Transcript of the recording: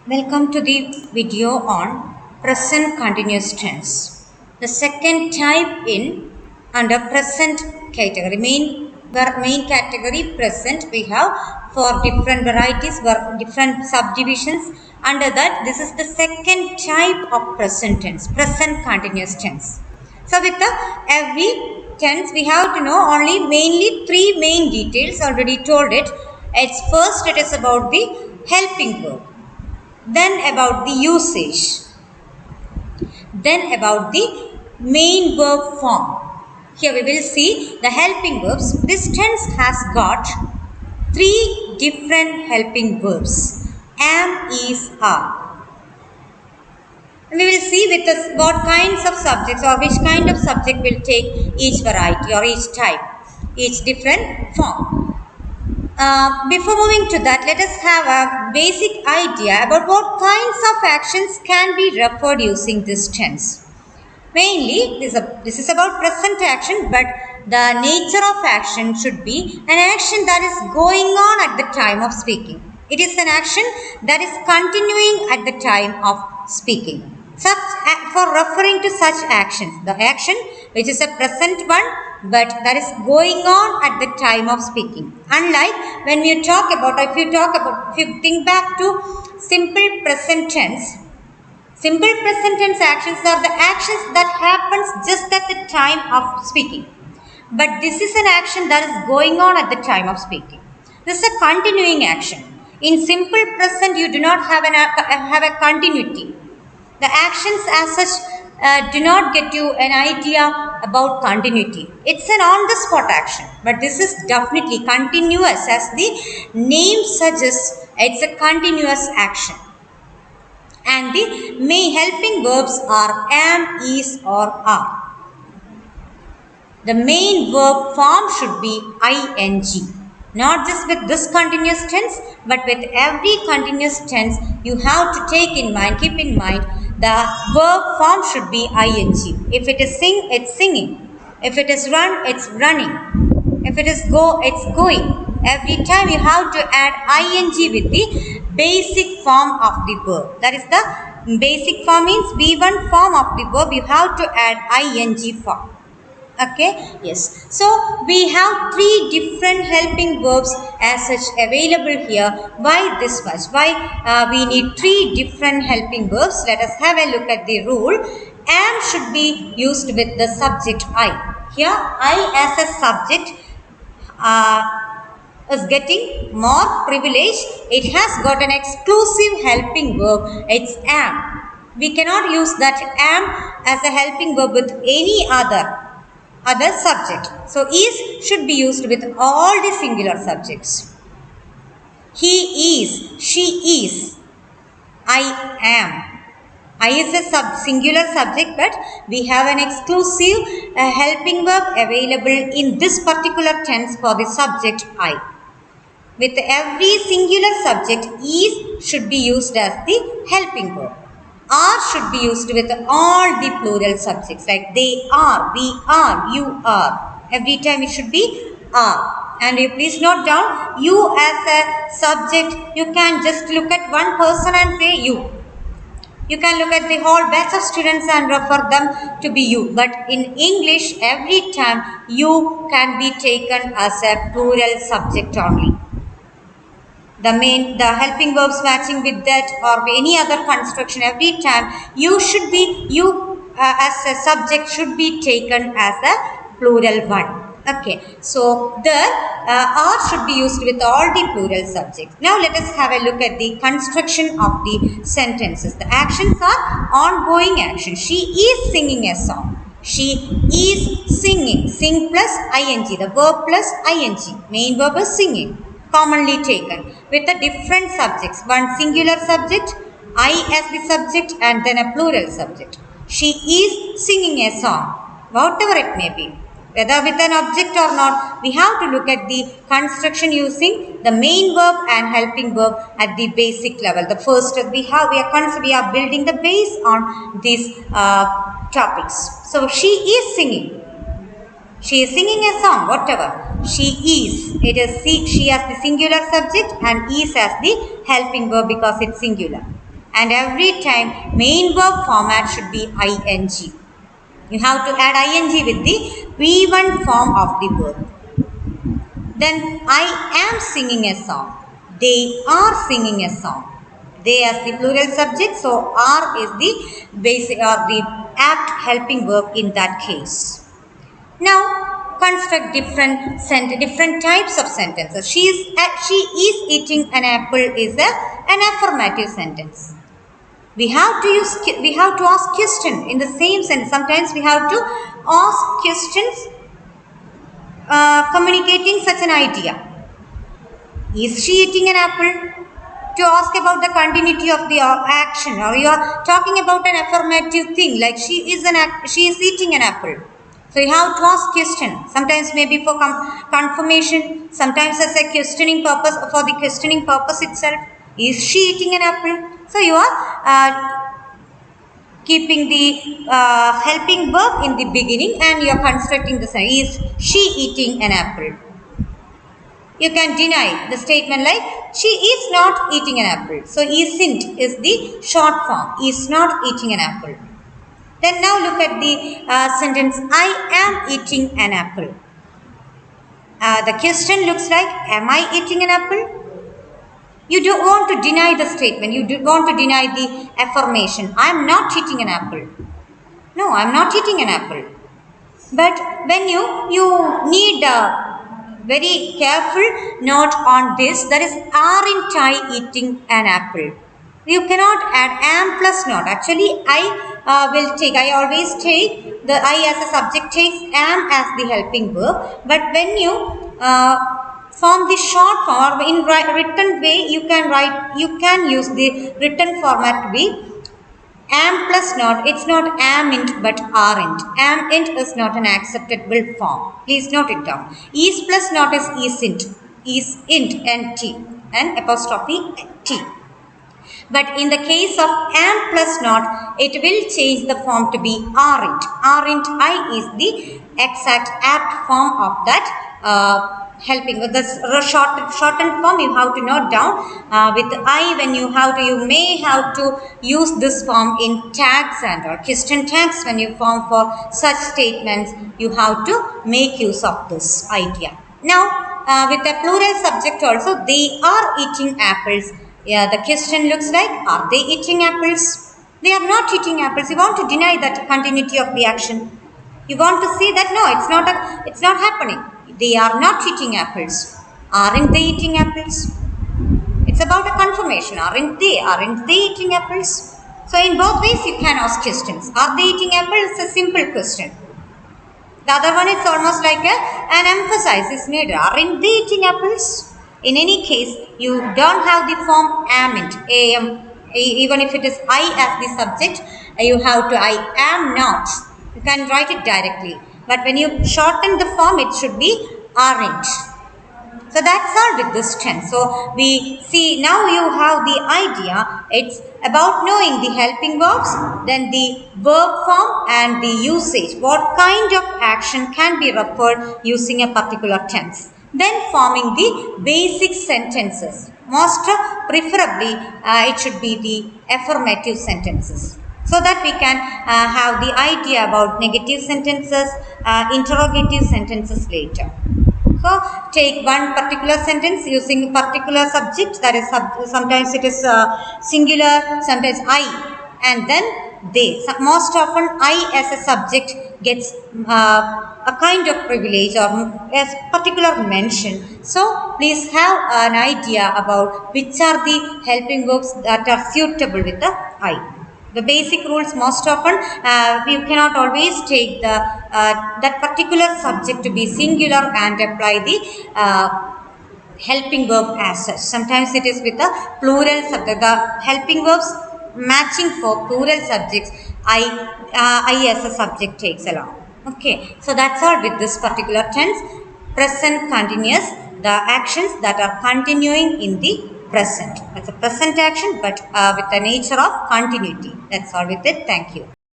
Welcome to the video on present continuous tense. The second type in under present category. Main category present we have for different varieties, different subdivisions. Under that, this is the second type of present tense, present continuous tense. So with the every tense we have to know only mainly three main details. Already told it. It's first it is about the helping verb. Then about the usage, then about the main verb form. Here we will see the helping verbs. This tense has got three different helping verbs: am, is, are. And we will see with us what kinds of subjects or which kind of subject will take each variety or each type, each different form. Before moving to that, let us have a basic idea about what kinds of actions can be referred using this tense. Mainly, this is about present action, but the nature of action should be an action that is going on at the time of speaking. It is an action that is continuing at the time of speaking. For referring to such actions, the action which is a present one, but that is going on at the time of speaking. Unlike when you talk about, if you think back to simple present tense, simple present tense actions are the actions that happens just at the time of speaking. But this is an action that is going on at the time of speaking. This is a continuing action. In simple present, you do not have a continuity. The actions as such do not get you an idea about continuity. It's an on-the-spot action, but this is definitely continuous. As the name suggests, it's a continuous action. And the main helping verbs are am, is, or are. The main verb form should be ing. Not just with this continuous tense, but with every continuous tense, you have to keep in mind, the verb form should be ing. If it is sing, it's singing. If it is run, it's running. If it is go, it's going. Every time you have to add ing with the basic form of the verb. That is the basic form means V1 form of the verb. You have to add ing form. Okay, yes. So we have three different helping verbs as such available here. Why this much? Why we need three different helping verbs? Let us have a look at the rule. Am should be used with the subject I. Here I as a subject is getting more privilege. It has got an exclusive helping verb. It's am. We cannot use that am as a helping verb with any other subject. So is should be used with all the singular subjects. He is, she is, I am. I is a singular subject, but we have an exclusive helping verb available in this particular tense for the subject I. With every singular subject, is should be used as the helping verb. Are should be used with all the plural subjects like they are, we are, you are. Every time it should be are. And you please note down, you as a subject, you can just look at one person and say you. You can look at the whole batch of students and refer them to be you. But in English, every time you can be taken as a plural subject only. The helping verbs matching with that or any other construction, every time you should be, as a subject should be taken as a plural one. Okay, so there are should be used with all the plural subjects. Now let us have a look at the construction of the sentences. The actions are ongoing actions. She is singing a song. She is singing. Sing plus ing. The verb plus ing. Main verb is singing. Commonly taken with the different subjects. One singular subject, I as the subject, and then a plural subject. She is singing a song. Whatever it may be. Whether with an object or not, we have to look at the construction using the main verb and helping verb at the basic level. The first we are building the base on these topics. So she is singing. She is singing a song, whatever. She is. It is she as the singular subject and is as the helping verb because it's singular. and every time main verb format should be ing. You have to add ing with the V1 form of the verb. Then I am singing a song. They are singing a song. They as the plural subject, so are is the basic or the apt helping verb in that case. Now construct different types of sentences. She is eating an apple is an affirmative sentence. We have to ask question in the same sentence. Sometimes we have to ask questions communicating such an idea. Is she eating an apple? To ask about the continuity of the action, or you are talking about an affirmative thing like she is eating an apple. So you have to ask question. Sometimes maybe for confirmation, sometimes as a questioning purpose, for the questioning purpose itself. Is she eating an apple? So you are keeping the helping verb in the beginning and you are constructing the sentence. Is she eating an apple? You can deny the statement like she is not eating an apple. So isn't is the short form. Is not eating an apple. Then now look at the sentence I am eating an apple. The question looks like am I eating an apple? You don't want to deny the statement. You do want to deny the affirmation. I am not eating an apple. No, I am not eating an apple. But when you need very careful note on this, that is aren't I eating an apple. You cannot add am plus not. Actually I always take the I as a subject, takes am as the helping verb, but when you form the short form or in written way you can use the written format to be am plus not. It's not amn't but aren't. Amn't is not an acceptable form. Please note it down. Is plus not is isn't. Isn't and t and apostrophe t. But in the case of am plus not, it will change the form to be aren't. Aren't I is the exact apt form of that helping. With this shortened form you have to note down with I. When you may have to use this form in tags and or question tags. When you form for such statements you have to make use of this idea. Now with a plural subject also, they are eating apples. Yeah, the question looks like are they eating apples? They are not eating apples. You want to deny that continuity of the action. You want to say that no, it's not happening. They are not eating apples. Aren't they eating apples? It's about a confirmation. Aren't they eating apples? So in both ways you can ask questions. Are they eating apples? It's a simple question. The other one is almost like an emphasis is needed. Aren't they eating apples? In any case, you don't have the form amn't, am, even if it is I as the subject, you have to I am not. You can write it directly. But when you shorten the form, it should be aren't. So that's all with this tense. So we see now you have the idea. It's about knowing the helping verbs, then the verb form and the usage. What kind of action can be referred using a particular tense. Then forming the basic sentences. Most preferably it should be the affirmative sentences, so that we can have the idea about negative sentences, interrogative sentences later. So take one particular sentence using a particular subject, that is sometimes it is singular, sometimes I and then they. So most often I as a subject gets a kind of privilege or a particular mention. So please have an idea about which are the helping verbs that are suitable with the I. The basic rules most often you cannot always take the that particular subject to be singular and apply the helping verb as such. Sometimes it is with a plural subject. The helping verbs matching for plural subjects I as a subject takes along. Okay, so that's all with this particular tense. Present continuous, the actions that are continuing in the present. It's a present action but with the nature of continuity. That's all with it. Thank you.